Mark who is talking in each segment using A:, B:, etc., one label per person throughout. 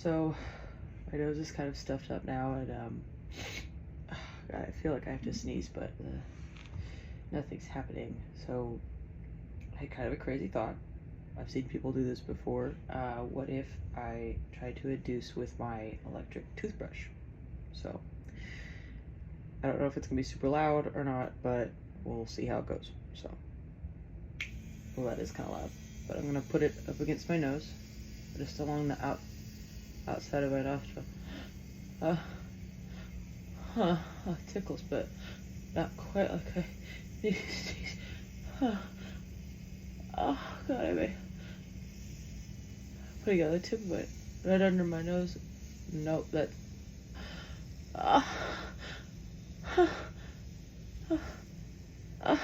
A: So my nose is kind of stuffed up now, and I feel like I have to sneeze, but nothing's happening. So I had kind of a crazy thought. I've seen people do this before. What if I tried to induce with my electric toothbrush? So I don't know if it's gonna be super loud or not, but we'll see how it goes. So, well, that is kind of loud, but I'm gonna put it up against my nose, just along the outside of my nostril. It tickles, but not quite like I need to sneeze. Oh God, I may. Putting out the tip of it right under my nose. Nope, that's. Oh wow.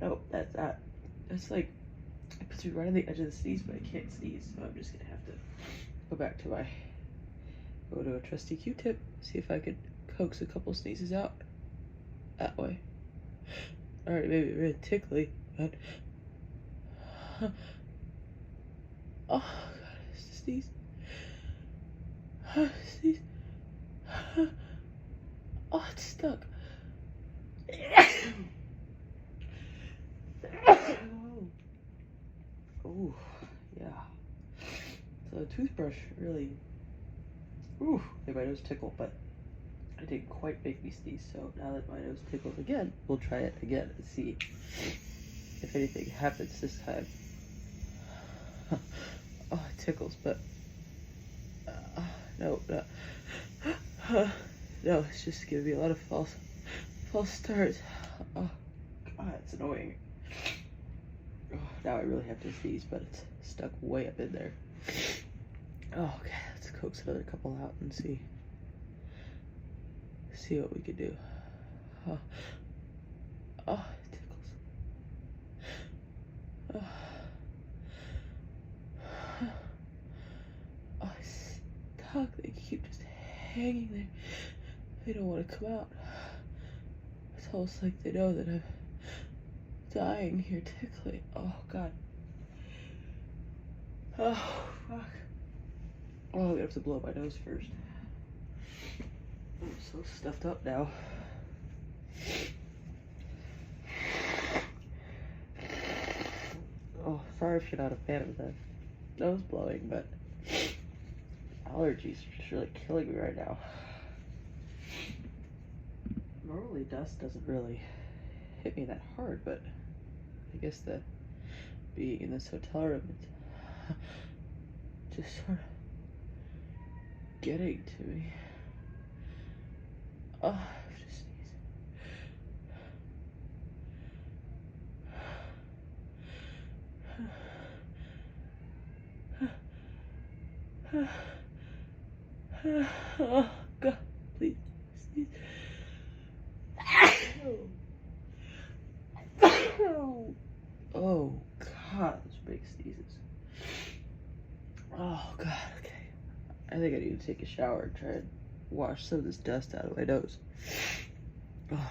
A: Nope, that's not. It's like it puts me right on the edge of the sneeze, but I can't sneeze, so I'm just gonna have to go to a trusty Q-tip, see if I could coax a couple sneezes out that way. Alright, maybe a bit tickly, but oh God, it's a sneeze. Sneeze. Oh, it's stuck. Oh, yeah. So the toothbrush really, made my nose tickle, but it didn't quite make me sneeze. So now that my nose tickles again, we'll try it again and see if anything happens this time. Oh, it tickles, but no, no, it's just giving me a lot of false starts. Oh God, it's annoying. Oh, now I really have to sneeze, but it's stuck way up in there. Oh, okay, let's coax another couple out and see what we can do. Oh, it tickles. Oh, it's stuck. They keep just hanging there. They don't want to come out. It's almost like they know that I'm dying here tickling. Oh God. Oh fuck. Oh, I'm gonna have to blow my nose first. I'm so stuffed up now. Oh, sorry if you're not a fan of the nose blowing, but allergies are just really killing me right now. Normally dust doesn't really hit me that hard, but I guess the being in this hotel room, it's just sort of getting to me. Oh, I have to sneeze. Oh God, please sneeze. Oh God, those big sneezes. Oh God, okay. I think I need to take a shower and try and wash some of this dust out of my nose. Oh.